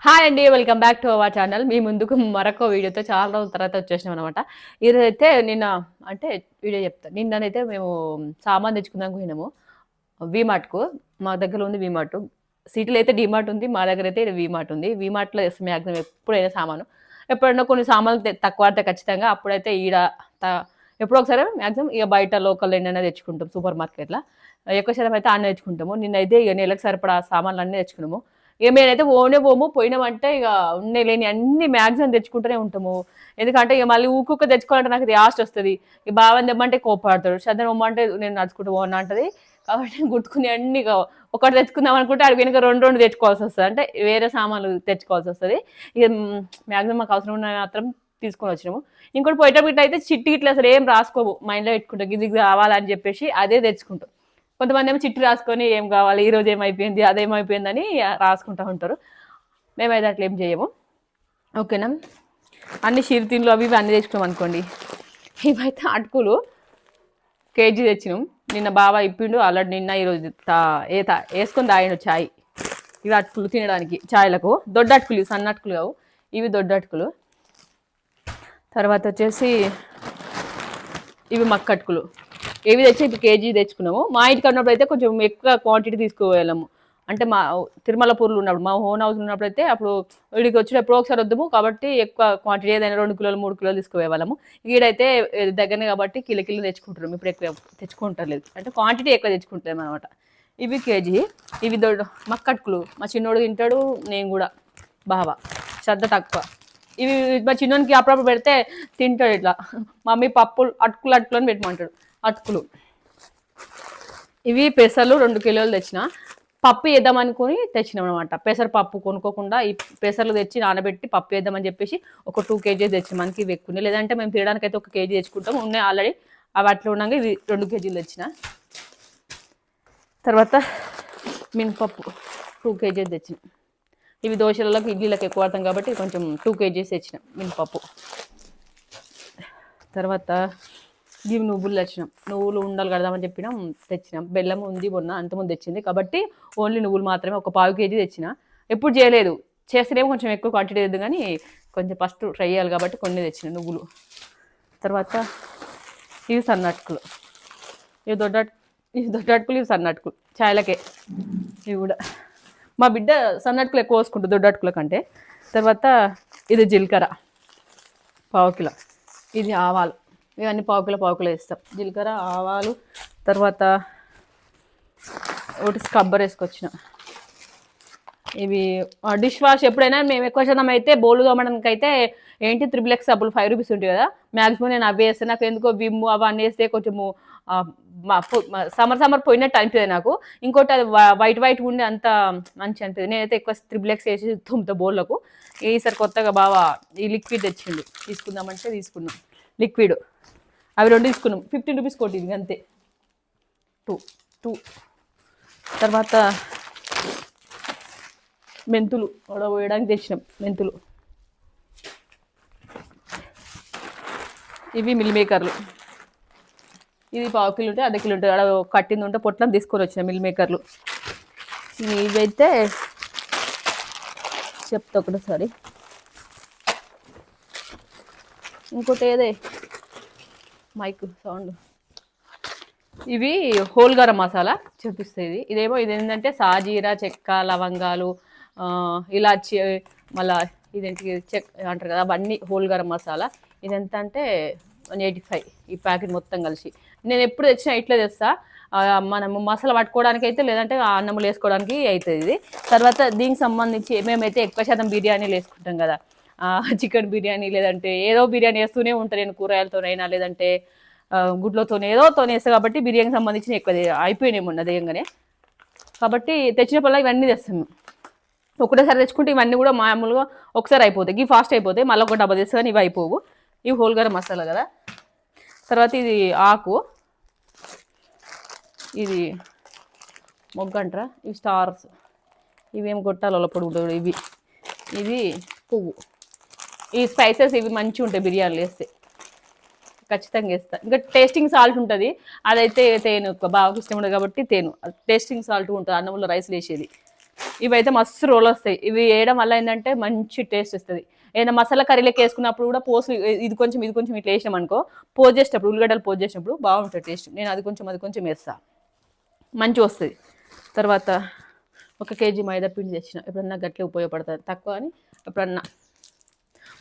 Hi అండి. Welcome back to our channel. మీ ముందుకు మరొక వీడియోతో చాలా రోజుల తర్వాత వచ్చేసినాం అనమాట. ఈరోజైతే నిన్న అంటే వీడియో చెప్తా. నిన్ననైతే మేము సామాను తెచ్చుకుందానికి పోయినాము. వీమార్ట్‌కు. మా దగ్గర ఉంది వీమార్ట్. సిటీలో అయితే డీమార్ట్ ఉంది. మా దగ్గర అయితే వీమార్ట్ ఉంది. వీమార్ట్‌లో తెస్తాం మాక్సిమం ఎప్పుడైనా సామాను. ఎప్పుడైనా కొన్ని సామాన్లు తక్కువ పడితే ఖచ్చితంగా అప్పుడైతే ఈడ త ఎప్పుడో ఒకసారి మాక్సిమం ఇక బయట లోకల్‌లో ఎన్నైనా తెచ్చుకుంటాం సూపర్ మార్కెట్‌ల. ఎక్కువ శాతం అయితే ఆడనే తెచ్చుకుంటాము. నిన్నైతే ఇక నెలకు సరిపడా సామాన్లన్నీ తెచ్చుకున్నాము. ఇక మేమైతే పోనే పోము. పోయినామంటే ఇక ఉన్నాయి లేని అన్ని మాక్సిమం తెచ్చుకుంటూనే ఉంటాము. ఎందుకంటే ఇక మళ్ళీ ఊకూక తెచ్చుకోవాలంటే నాకు యాస్ట్ వస్తది. ఈ బావని తెమ్మంటే కోప్పడతాడు. చందన పొమ్మంటే నేను నడుచుకుంటూ పోనా అంటది. కాబట్టి గుర్తుకుని అన్ని ఇక ఒకటి తెచ్చుకుందాం అనుకుంటే ఆడికి వెనుక 2, 2 తెచ్చుకోవాల్సి వస్తది. అంటే వేరే సామాన్లు తెచ్చుకోవాల్సి వస్తది. ఇక మాక్సిమం మాకు అవసరం ఉన్నవి మాత్రం తీసుకొని వచ్చినాము. ఇంకోటి పోయేటప్పుడు అయితే చిట్టి ఇట్లా అసలు ఏం రాసుకోము. మైండ్‌లో పెట్టుకుంటాం. ఇది కావాలని చెప్పేసి అదే తెచ్చుకుంటాం. కొంతమంది ఏమో చిట్టి రాసుకొని ఏం కావాలి ఈ రోజు ఏమైపోయింది అదేమైపోయిందని రాసుకుంటూ ఉంటారు. మేమైతే అట్లా ఏం చేయము. ఓకేనా. అన్ని చిరుతిండ్లు అవి ఇవి అన్నీ తెచ్చుకున్నాం అనుకోండి. ఇవైతే అటుకులు కేజీ తెచ్చినాం. నిన్న బావ ఇప్పిండు ఆల్రెడీ నిన్న ఈరోజు వేసుకొని తాగిండు చాయ్. ఇవి అటుకులు తినడానికి చాయ్లకు. దొడ్డ అటుకులు ఇవి సన్న అటుకులు కావు. ఇవి దొడ్డ అటుకులు. తర్వాత వచ్చేసి ఇవి మక్క అటుకులు. ఏవి తెచ్చి ఇప్పుడు కేజీ తెచ్చుకున్నాము. మా ఇంటికి ఉన్నప్పుడు అయితే కొంచెం ఎక్కువ క్వాంటిటీ తీసుకుపోయాము. అంటే మా తిరుమలపూర్లో ఉన్నప్పుడు మా ఓన్ హౌస్ ఉన్నప్పుడు అయితే అప్పుడు వీడికి వచ్చిన ఎప్పుడో ఒకసారి వద్దాము కాబట్టి ఎక్కువ క్వాంటిటీ ఏదైనా 2 కిలోలు 3 కిలోలు తీసుకుపోయేవాళ్ళము. ఈడైతే దగ్గరనే కాబట్టి కిలో తెచ్చుకుంటారు. ఇప్పుడు ఎక్కువ తెచ్చుకుంటారు అంటే క్వాంటిటీ ఎక్కువ తెచ్చుకుంటాం అనమాట. ఇవి కేజీ. ఇవి మక్కటుకులు మా చిన్నోడు తింటాడు, నేను కూడా బావ శ్రద్ధ తక్కువ. ఇవి మా చిన్నోనికి అప్పుడప్పుడు పెడితే తింటాడు ఇట్లా. మమ్మీ పప్పులు అటుకులు అటుకులు అని పెట్టమంటాడు. అటుకులు. ఇవి పెసర్లు 2 కిలోలు తెచ్చిన. పప్పు వేద్దాం అనుకుని తెచ్చినాం అనమాట. పెసరపప్పు కొనుక్కోకుండా ఈ పెసర్లు తెచ్చి నానబెట్టి పప్పు వేద్దామని చెప్పేసి ఒక 2 కేజీస్ తెచ్చిన. మనకి ఇవి ఎక్కువ లేదంటే మేము తినడానికి అయితే 1 కేజీ తెచ్చుకుంటాం. ఉన్నాయి ఆల్రెడీ అవి అట్లా ఉండగా ఇవి 2 కేజీలు తెచ్చిన. తర్వాత మినపప్పు 2 కేజీస్ తెచ్చిన. ఇవి దోశలకు ఇడ్లీలకు ఎక్కువ వాడతాం కాబట్టి కొంచెం 2 కేజీస్ తెచ్చిన మినపప్పు. తర్వాత ఇవి నువ్వులు తెచ్చినాం. నువ్వులు ఉండలు కడదామని చెప్పినాం తెచ్చినాం. బెల్లం ఉంది మొన్న అంతకుముందు తెచ్చింది కాబట్టి ఓన్లీ నువ్వులు మాత్రమే ఒక 1/2 కేజీ తెచ్చిన. ఎప్పుడు చేయలేదు. చేస్తేనేమో కొంచెం ఎక్కువ క్వాంటిటీ లేదు కానీ కొంచెం ఫస్ట్ ట్రై చేయాలి కాబట్టి కొన్ని తెచ్చిన నువ్వులు. తర్వాత ఇవి సన్నటుకులు. ఇవి దొడ్డ అటుకులు ఇవి సన్నటుకులు చాయలకే. ఇవి కూడా మా బిడ్డ సన్నటుకులు ఎక్కువ పోసుకుంటుంది దొడ్డ అటుకుల కంటే. తర్వాత ఇది జీలకర్ర 1/2 కిలో. ఇది ఆవాలు. ఇవన్నీ 1/2 కిలో వేస్తాం. జీలకర్ర ఆవాలు. తర్వాత ఒకటి స్క్రబ్బర్ వేసుకొచ్చిన. ఇవి డిష్ వాష్ ఎప్పుడైనా మేము ఎక్కువ శాతం అయితే బోలు తోమడానికి అయితే ఏంటి XXX సబ్బులు 5 రూపీస్ ఉంటాయి కదా. మ్యాక్సిమం నేను అవి వేస్తాను. నాకు ఎందుకో విమ్ము అవన్నీ వేస్తే కొంచెము సమ్మర్ పోయినట్టు అనిపిస్తుంది నాకు. ఇంకోటి అది వైట్ ఉండి అంత మంచి అనిపిస్తుంది. నేనైతే ఎక్కువ XXX వేసి తుమ్ముతా బోళ్ళకు. ఈసారి కొత్తగా బాగా ఈ లిక్విడ్ తెచ్చిండు. తీసుకుందామంటే తీసుకున్నాం లిక్విడ్. అవి 2 తీసుకున్నాం. 15 రూపీస్ కొట్టి ఇది అంతే. 2. తర్వాత మెంతులు వేయడానికి తెచ్చినాం మెంతులు. ఇవి మిల్ మేకర్లు. ఇది 1/2 కిలో ఉంటే 1/2 కిలో ఉంటుంది. అక్కడ కట్టింది ఉంటే పొట్లం తీసుకొని వచ్చిన మిల్ మేకర్లు. ఇవైతే చెప్తా ఒకటేసారి. ఇంకోటి ఏదే మైక్ సౌండ్. ఇవి హోల్ గరం మసాలా చూపిస్తుంది. ఇదేమో ఇది ఏంటంటే సాజీరా చెక్క లవంగాలు ఇలాచి మళ్ళీ ఇదేంటి అంటారు కదా అవన్నీ హోల్ గరం మసాలా. ఇది ఎంత అంటే 185 ఈ ప్యాకెట్ మొత్తం కలిసి. నేను ఎప్పుడు తెచ్చినా ఇట్లా తెస్తా. మనము మసాలా పట్టుకోవడానికి అయితే లేదంటే అన్నములు వేసుకోవడానికి అవుతుంది ఇది. తర్వాత దీనికి సంబంధించి మేమైతే ఎక్కువ శాతం బిర్యానీలు వేసుకుంటాం కదా. చికెన్ బిర్యానీ లేదంటే ఏదో బిర్యానీ వేస్తూనే ఉంటాను నేను. కూరగాయలతోనైనా లేదంటే గుడ్లతో ఏదోతో వేస్తాను కాబట్టి బిర్యానీకి సంబంధించిన ఎక్కువ అయిపోయినాయి మొన్న దేయంగానే. కాబట్టి తెచ్చినప్పుడల్లా ఇవన్నీ తెస్తాను. ఒకటేసారి తెచ్చుకుంటే ఇవన్నీ కూడా మామూలుగా ఒకసారి అయిపోతాయి. ఇవి ఫాస్ట్ అయిపోతాయి. మళ్ళీ ఒక డబ్బా తెస్తే కానీ ఇవి అయిపోవు. ఇవి హోల్ గరం మసాలా కదా. తర్వాత ఇది ఆకు. ఇది మొగ్గ అంటారా. ఇవి స్టార్స్. ఇవేం కొట్టాలి పొడుగు ఇవి. ఇది పువ్వు. ఈ స్పైసెస్ ఇవి మంచిగా ఉంటాయి బిర్యానీలు వేస్తే. ఖచ్చితంగా వేస్తాను. ఇంకా టేస్టింగ్ సాల్ట్ ఉంటుంది. అదైతే తేను బాగా ఇష్టం ఉండదు కాబట్టి తేను టేస్టింగ్ సాల్ట్ ఉంటుంది అన్నంలో రైస్ వేసేది. ఇవైతే మస్తు రోల్ వస్తాయి. ఇవి వేయడం వల్ల ఏంటంటే మంచి టేస్ట్ వస్తుంది. ఏదైనా మసాలా కర్రీలోకి వేసుకున్నప్పుడు కూడా పోసు ఇది కొంచెం ఇట్లా వేసినాం అనుకో, పోజ్ చేసేటప్పుడు ఉల్లిగడ్డలు పోజ్ చేసినప్పుడు బాగుంటుంది టేస్ట్. నేను అది కొంచెం వేస్తా, మంచిగా వస్తుంది. తర్వాత 1 కేజీ మైదా పిండి తెచ్చిన, ఎప్పుడన్నా గట్లే ఉపయోగపడుతుంది, తక్కువ అని ఎప్పుడన్నా.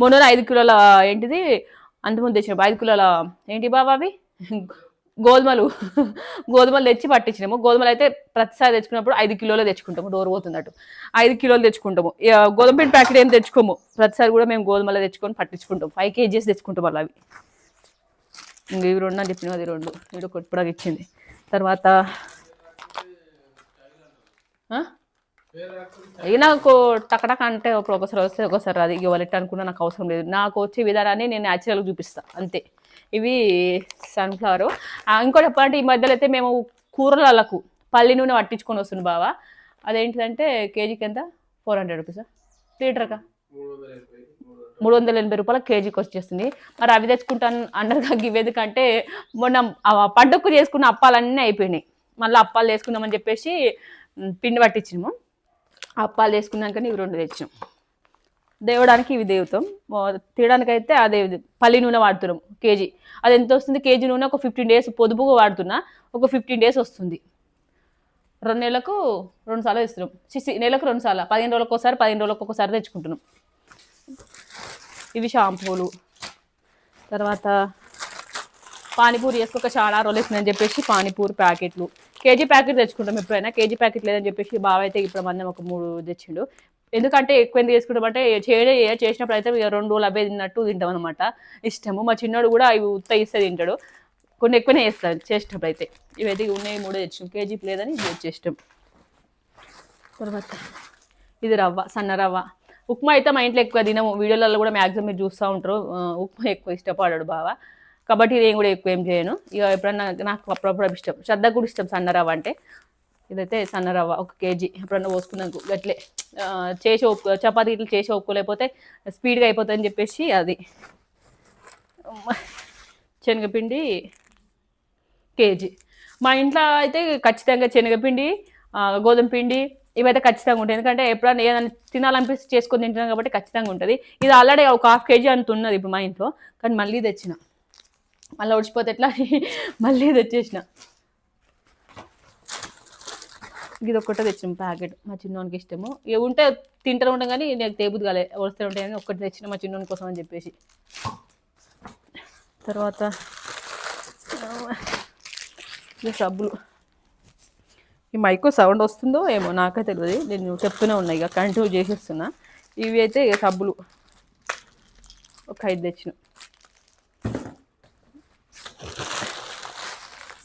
మొన్న 5 కిలోల ఏంటిది అంతకుముందు తెచ్చిన 5 కిలోల ఏంటి బాబా అవి గోధుమలు గోధుమలు తెచ్చి పట్టించినాము. గోధుమలు అయితే ప్రతిసారి తెచ్చుకున్నప్పుడు 5 కిలోలు తెచ్చుకుంటాము, డోర్ పోతున్నట్టు 5 కిలోలు తెచ్చుకుంటాము. గోధుమ పిండి ప్యాకెట్ ఏం తెచ్చుకోము, ప్రతిసారి కూడా మేము గోధుమలు తెచ్చుకొని పట్టించుకుంటాం. 5 కేజీస్ తెచ్చుకుంటాం అలా అవి. ఇంక ఇవి 2 అని చెప్పిన, అది 2 ఇది ఒకటి ఇప్పుడు ఇచ్చింది. తర్వాత ఇక నాకు టకటక అంటే ఒకసారి వస్తే ఒకసారి అది ఇవ్వాలంటే అనుకున్నా, నాకు అవసరం లేదు. నాకు వచ్చే విధానాన్ని నేను న్యాచురల్గా చూపిస్తాను అంతే. ఇవి సన్ఫ్లవర్. ఇంకోటి చెప్పాలంటే ఈ మధ్యలో అయితే మేము కూరలకు పల్లి నూనె పట్టించుకొని వస్తుంది బావా. అదేంటిదంటే కేజీకి ఎంత 400 రూపీసా లీటర్గా 380 రూపాయల కేజీకి వచ్చేస్తుంది. మరి అవి తెచ్చుకుంటాను అన్నదిగా ఇవేందుకంటే మొన్న పండుగకు చేసుకున్న అప్పాలన్నీ అయిపోయినాయి. మళ్ళీ అప్పాలు వేసుకుందామని చెప్పేసి పిండి పట్టించినాము. అప్పాలు వేసుకున్నాకని ఇవి 2 తెచ్చాం. దేవడానికి ఇవి దేవుతాం, తీయడానికైతే అదే పల్లి నూనె వాడుతున్నాం కేజీ. అది ఎంత వస్తుంది కేజీ నూనె? ఒక 15 డేస్ పొదుపుగా వాడుతున్నా, ఒక 15 డేస్ వస్తుంది. 2 నెలలకు 2 సార్లు ఇస్తున్నాం, నెలకు 2 సార్లు, 15 రోజులకు ఒకసారి 15 రోజులకు ఒకసారి తెచ్చుకుంటున్నాం. ఇవి షాంపూలు. తర్వాత పానీపూరి వేసుకోక చాలా రోజులు వేస్తుందని చెప్పేసి పానీపూరి ప్యాకెట్లు, కేజీ ప్యాకెట్ తెచ్చుకుంటాం ఎప్పుడైనా. కేజీ ప్యాకెట్ లేదని చెప్పేసి బావ అయితే ఇప్పుడు మందం ఒక 3 తెచ్చిండు. ఎందుకంటే ఎక్కువ ఎందుకు వేసుకుంటామంటే చేసినప్పుడు అయితే 2 రోజులు అవే తిన్నట్టు తింటాం అనమాట, ఇష్టము. మా చిన్నోడు కూడా ఇవి ఉత్త ఇస్తే తింటాడు, కొన్ని ఎక్కువనే వేస్తాను చేసినప్పుడు అయితే. ఇవైతే ఉన్నాయి 3 తెచ్చాం, కేజీ లేదని ఇది వచ్చేస్తాం. తర్వాత ఇది రవ్వ, సన్న రవ్వ. ఉప్మా అయితే మా ఇంట్లో ఎక్కువ తినము, వీడియోలలో కూడా మ్యాక్సిమం మీరు చూస్తూ ఉంటారు. ఉప్మా ఎక్కువ ఇష్టపడాడు బావ, కాబట్టి నేను కూడా ఎక్కువ ఏం చేయను. ఇక ఎప్పుడన్నా నాకు అప్పుడప్పుడు ఇష్టం, శ్రద్ధ కూడా ఇష్టం సన్న రవ్వ అంటే. ఇదైతే సన్న రవ్వ 1 కేజీ. ఎప్పుడన్నా పోసుకున్నాకు గట్లే చేసి చపాతీ ఇట్లా చేసి ఒప్పుకోలేకపోతే స్పీడ్గా అయిపోతుందని చెప్పేసి అది. శనగపిండి కేజీ. మా ఇంట్లో అయితే ఖచ్చితంగా శనగపిండి, గోధుమ పిండి ఇవైతే ఖచ్చితంగా ఉంటాయి. ఎందుకంటే ఎప్పుడైనా ఏదైనా తినాలనిపిస్తే చేసుకొని తింటున్నాం కాబట్టి ఖచ్చితంగా ఉంటుంది. ఇది ఆల్రెడీ ఒక 1/2 కేజీ అంత ఉన్నది ఇప్పుడు మా ఇంట్లో, కానీ మళ్ళీ తెచ్చిన, మళ్ళీ ఉడిచిపోతే ఎట్లా మళ్ళీ తెచ్చేసిన. ఇది ఒక్కటే తెచ్చిన ప్యాకెట్, మా చిన్నోనికి ఇష్టము. ఇవి ఉంటే తింటూ ఉంటాం కానీ నాకు తేబుద్ది కాలే, వస్తూ ఉంటాయని ఒక్కటి తెచ్చిన మా చిన్నోని కోసం అని చెప్పేసి. తర్వాత సబ్బులు. ఈ మైక్ సౌండ్ వస్తుందో ఏమో నాకే తెలియదు, నేను చెప్తూనే ఉన్నా, ఇక కంటిన్యూ చేసేస్తున్నా. ఇవి అయితే ఇక సబ్బులు ఒక 5 తెచ్చిన.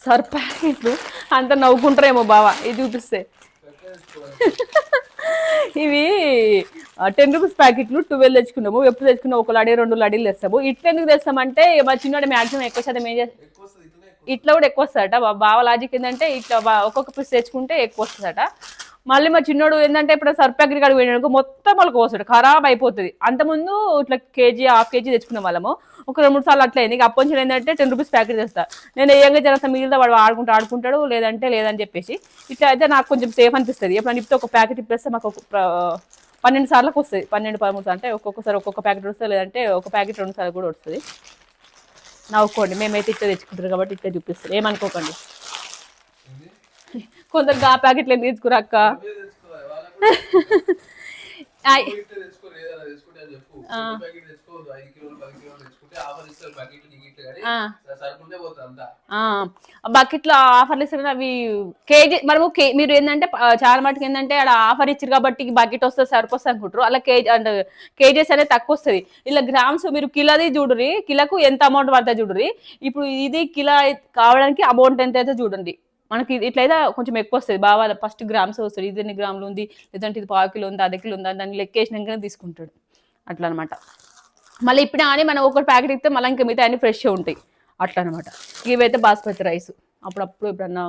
సర్ఫ్ ప్యాకెట్లు అంత నవ్వుకుంటారేమో బావా ఇది చూపిస్తే. ఇవి 10 రూపీస్ ప్యాకెట్లు 12 తెచ్చుకున్నాము. ఎప్పుడు తెచ్చుకున్నాము, 1 లడీ 2 లడీలు తెస్తాము. ఇట్లా ఎందుకు తెస్తామంటే మా చిన్నోడు మ్యాక్సిమం ఎక్కువ శాతం ఏం చేస్తాం, ఇట్లా కూడా ఎక్కువ వస్తుందట. బావ లాజిక్ ఏంటంటే ఇట్లా ఒక్కొక్క పీస్ తెచ్చుకుంటే ఎక్కువ వస్తుందట. మళ్ళీ మా చిన్నోడు ఏంటంటే ఇప్పుడు సర్ఫ్ ప్యాకెట్ కాడికి పోయినాడు మొత్తం వాళ్ళకి వస్తాడు, ఖరాబ్ అయిపోతుంది. అంతకుముందు ఇట్లా కేజీ 1/2 కేజీ తెచ్చుకునే వాళ్ళము, ఒక 2-3 సార్లు అట్లా అయింది. అప్పటి నుంచి ఏంటంటే 10 రూపీస్ ప్యాకెట్ తెస్తా నేను. ఏయంగా జరగతా మిగిలితే వాడు ఆడుకుంటాడు, లేదని చెప్పేసి. ఇట్లా అయితే నాకు కొంచెం సేఫ్ అనిపిస్తుంది. ఎప్పుడు ఇప్పితే ఒక ప్యాకెట్ ఇప్పేస్తే మాకు 12 సార్లకు వస్తుంది, 12-13 అంటే ఒక్కొక్కసారి ఒక్కొక్క ప్యాకెట్ వస్తుంది, లేదంటే ఒక ప్యాకెట్ 2 సార్లు కూడా వస్తుంది. నవ్వుకోండి, మేమైతే ఇట్లా తెచ్చుకుంటారు కాబట్టి ఇట్లా చూపిస్తారు, ఏమనుకోకండి. కొందరు ఆ ప్యాకెట్లు ఎందుకు తీసుకురాక్క. బకెట్లో ఆఫర్లు ఇస్తారు అవి కేజీ. మనము మీరు ఏంటంటే చాలా మటుకు ఏంటంటే అక్కడ ఆఫర్ ఇచ్చారు కాబట్టి బకెట్ వస్తుంది సరిపోస్తుంది అనుకుంటారు. అలా కేజీ అంటే కేజీస్ అనేది తక్కువ వస్తుంది. ఇలా గ్రామ్స్ మీరు కిలోది చూడుర్రి, కిలోకు ఎంత అమౌంట్ పడుతుంది చూడుర్రి. ఇప్పుడు ఇది కిలో కావడానికి అమౌంట్ ఎంత అయితే చూడండి. మనకి ఇట్లయితే కొంచెం ఎక్కువ వస్తుంది. బాగా ఫస్ట్ గ్రామ్స్ వస్తుంది, ఇది ఎన్ని గ్రాములు ఉంది, లేదంటే ఇది 1/2 కిలో ఉంది, 1/2 కిలో ఉందా, దాన్ని లెక్కేసినాకనే తీసుకుంటాడు అట్లా అనమాట. మళ్ళీ ఇప్పుడు కానీ మనం ఒక ప్యాకెట్ ఇస్తే మళ్ళీ ఇంకా మిగతా అన్ని ఫ్రెష్గా ఉంటాయి అట్లా అనమాట. ఇవైతే బాస్మతి రైస్ అప్పుడప్పుడు ఎప్పుడన్నా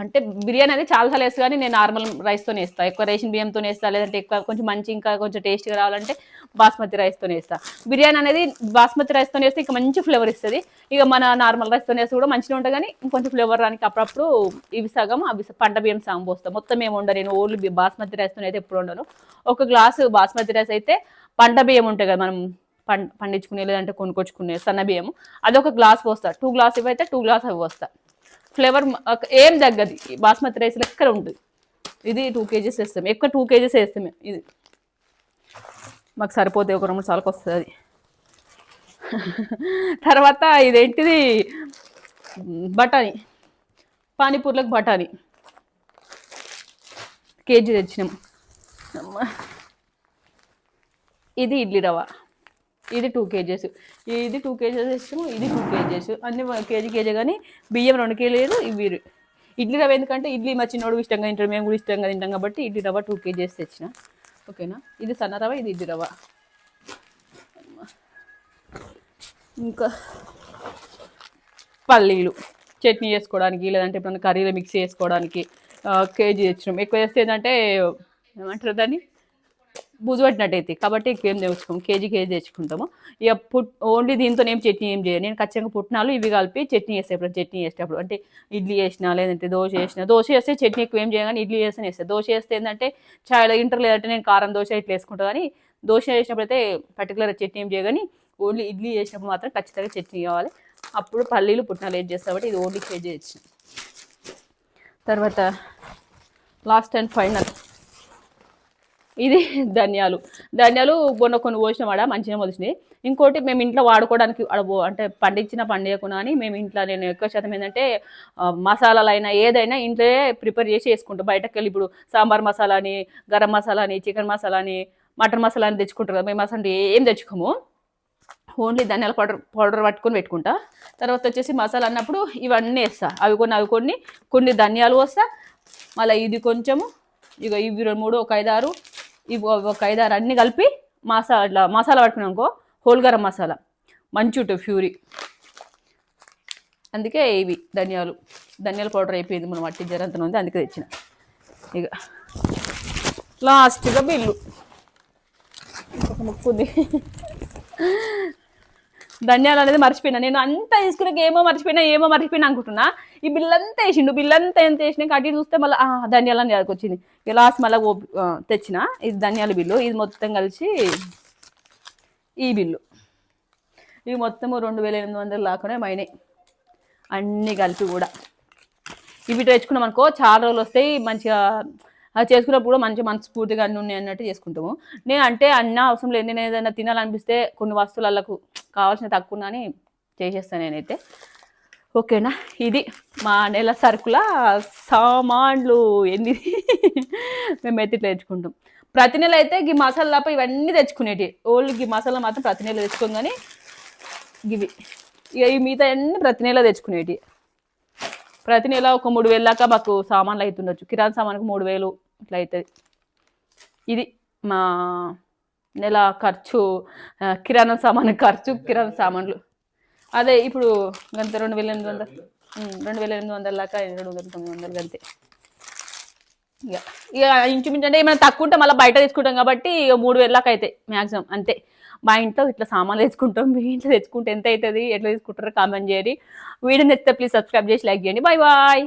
అంటే బిర్యానీ అనేది చాలాసార్లు వేస్తా, కానీ నేను నార్మల్ రైస్తోనే వేస్తాను. ఎక్కువ రేషన్ బియ్యంతో వేస్తా, లేదంటే ఎక్కువ కొంచెం మంచి ఇంకా కొంచెం టేస్ట్గా రావాలంటే బాస్మతి రైస్తో వేస్తా. బిర్యానీ అనేది బాస్మతి రైస్తో వేస్తే ఇక మంచి ఫ్లేవర్ ఇస్తుంది. ఇక మన నార్మల్ రైస్తో వేస్తే కూడా మంచిగా ఉంటుంది, కానీ ఇంకొంచెం ఫ్లేవర్ రానికి అప్పుడప్పుడు ఇవి సగం అవి పంట బియ్యం సగం పోస్తాను. మొత్తం ఏమి ఉండదు, నేను ఓన్లీ బాస్మతి రైస్తో అయితే ఎప్పుడు ఉండను. ఒక గ్లాసు బాస్మతి రైస్ అయితే పంట బియ్యం ఉంటాయి కదా మనం పండించుకునే లేదంటే కొనుక్కొచ్చుకునే సన్న బియ్యం, అదొక గ్లాస్ పోస్తా. 2 గ్లాస్ ఇవైతే 2 గ్లాస్ అవి పోస్తా. ఫ్లేవర్ ఏం తగ్గది, బాస్మతి రైస్ ఎక్కడ ఉంటుంది. ఇది 2 kgs వేస్తాం, ఎక్కువ 2 kgs వేస్తాం. ఇది మాకు సరిపోతే ఒక 2 సార్లకు వస్తుంది. తర్వాత ఇదేంటిది బఠానీ, పానీపూర్లకు బఠానీ కేజీ తెచ్చినాం. ఇది ఇడ్లీ రవ్వ, ఇది 2 kgs, ఇది 2 kgs ఇష్టము, ఇది 2 kgs, అన్ని కేజీ కానీ బియ్యం 2 kgs. ఇవి ఇడ్లీ రవ్వ ఎందుకంటే ఇడ్లీ మా చిన్నోడు ఇష్టంగా తింటాడు, మేము కూడా ఇష్టంగా తింటాం కాబట్టి ఇడ్లీ రవ్వ 2 kgs తెచ్చిన. ఓకేనా, ఇది సన్న రవ్వ, ఇది ఇడ్లీ రవ్వ. ఇంకా పల్లీలు చట్నీ చేసుకోవడానికి లేదంటే ఎప్పుడైనా కర్రీలో మిక్స్ చేసుకోవడానికి కేజీ తెచ్చినాం. ఎక్కువ వేస్తే ఏంటంటే ఏమంటారు దాన్ని బూజు పట్టినట్టు అయితే, కాబట్టి ఎక్కువ ఏం తెచ్చుకోము, కేజీ తెచ్చుకుంటాము. ఇక ఓన్లీ దీంతో ఏం చట్నీ ఏం చేయను నేను. ఖచ్చితంగా పుట్నాలు ఇవి కలిపి చట్నీ చేసేటప్పుడు, చట్నీ చేసేటప్పుడు అంటే ఇడ్లీ చేసినా లేదంటే దోశ చేసినా, దోశ చేస్తే చట్నీ ఎక్కువ ఏం చేయగానే ఇడ్లీ చేస్తే వేస్తాను. దోశ చేస్తే ఏంటంటే చాలా ఇంటర్ లేదంటే నేను కారం దోశ ఇట్లా వేసుకుంటాను, కానీ దోశ చేసినప్పుడు అయితే పర్టికులర్ చట్నీ ఏం చేయగాని ఓన్లీ ఇడ్లీ చేసినప్పుడు మాత్రం ఖచ్చితంగా చట్నీ కావాలి. అప్పుడు పల్లీలు పుట్నాలు ఏం చేస్తా కాబట్టి ఇది ఓన్లీ కేజీ తెచ్చిన. తర్వాత లాస్ట్ అండ్ ఫైనల్ ఇది ధనియాలు. మొన్న కొన్ని పోసినామాడ మంచిగా మొలిచినాయి. ఇంకోటి మేము ఇంట్లో వాడుకోవడానికి అంటే పండించకున్నా అని మేము ఇంట్లో, నేను ఎక్కువ శాతం ఏంటంటే మసాలాలు అయినా ఏదైనా ఇంట్లో ప్రిపేర్ చేసి వేసుకుంటాం. బయటకు వెళ్ళి ఇప్పుడు సాంబార్ మసాలా అని, గరం మసాలా అని, చికెన్ మసాలా అని, మటన్ మసాలా అని తెచ్చుకుంటారు కదా, మేము అసలు ఏం తెచ్చుకోము. ఓన్లీ ధనియాల పౌడర్ పట్టుకొని పెట్టుకుంటా. తర్వాత వచ్చేసి మసాలా అన్నప్పుడు ఇవన్నీ వేస్తా, అవి కొన్ని ధనియాలు వస్తా, మళ్ళీ ఇది కొంచెము, ఇక ఇవి 3 ఒక 5-6, ఇవి ఒక 5-6 అన్నీ కలిపి మసాలా పట్టుకున్నానుకో, హోల్ గరం మసాలా మంచి ఉంటుంది ఫ్యూరీ. అందుకే ఇవి ధనియాల పౌడర్ అయిపోయింది, మనం మట్టి జరంతన ఉంది, అందుకే తెచ్చిన. ఇక లాస్ట్గా బిల్లు ఇంకొక ముక్కుంది. ధనియాలు అనేది మర్చిపోయినా నేను, అంతా తీసుకున్నాక ఏమో మర్చిపోయినా అనుకుంటున్నా. ఈ బిల్లు అంతా వేసిండు, బిల్లు అంతా ఎంత వేసినా అటు చూస్తే మళ్ళీ ధనియాలని వచ్చింది. ఇక లాస్ట్ మళ్ళీ తెచ్చిన. ఇది ధనియాల బిల్లు, ఇది మొత్తం కలిసి ఈ బిల్లు, ఇవి మొత్తము 2800 లాగానే మైనాయి అన్నీ కలిపి కూడా. ఇవి తెచ్చుకున్నాం అనుకో చాలా రోజులు వస్తాయి, మంచిగా అది చేసుకున్నప్పుడు కూడా మంచిగా మనస్ఫూర్తిగా అన్నీ ఉన్నాయి అన్నట్టు చేసుకుంటాము. నేను అంటే అన్న అవసరం లేదు, నేను ఏదైనా తినాలనిపిస్తే కొన్ని వస్తువులకు కావాల్సిన తక్కువ అని చేసేస్తాను నేనైతే. ఓకేనా, ఇది మా నెల సరుకుల సామాన్లు 8 మేమైతే ఇట్లా తెచ్చుకుంటాం. ప్రతి నెల అయితే ఈ మసాలా తప్ప ఇవన్నీ తెచ్చుకునేటి, ఓన్లీ ఈ మసాలా మాత్రం ప్రతి నెల తెచ్చుకోం, కానీ ఇవి ఇక ఈ మిగతా అన్నీ ప్రతి నెల తెచ్చుకునేటి. ప్రతి నెల ఒక 3000 దాకా మాకు సామాన్లు అవుతుండొచ్చు. కిరాణా సామాన్కి 3000 ఇట్లా అవుతుంది. ఇది మా నెల ఖర్చు, కిరాణా సామాన్లు. అదే ఇప్పుడు గంత 2800 దాకా 2900 అంతే. ఇక ఇంచుమించు అంటే ఏమైనా తక్కువ ఉంటే మళ్ళీ బయట తెచ్చుకుంటాం కాబట్టి 3000 దాకా అవుతాయి మ్యాక్సిమం అంతే. మా ఇంట్లో ఇట్లా సామాన్లు తెచ్చుకుంటాం, మీ ఇంట్లో తెచ్చుకుంటే ఎంత అవుతుంది, ఎట్లా తీసుకుంటారో కామెంట్ చేయండి. వీడియో నచ్చితే ప్లీజ్ సబ్స్క్రైబ్ చేసి లైక్ చేయండి. బాయ్.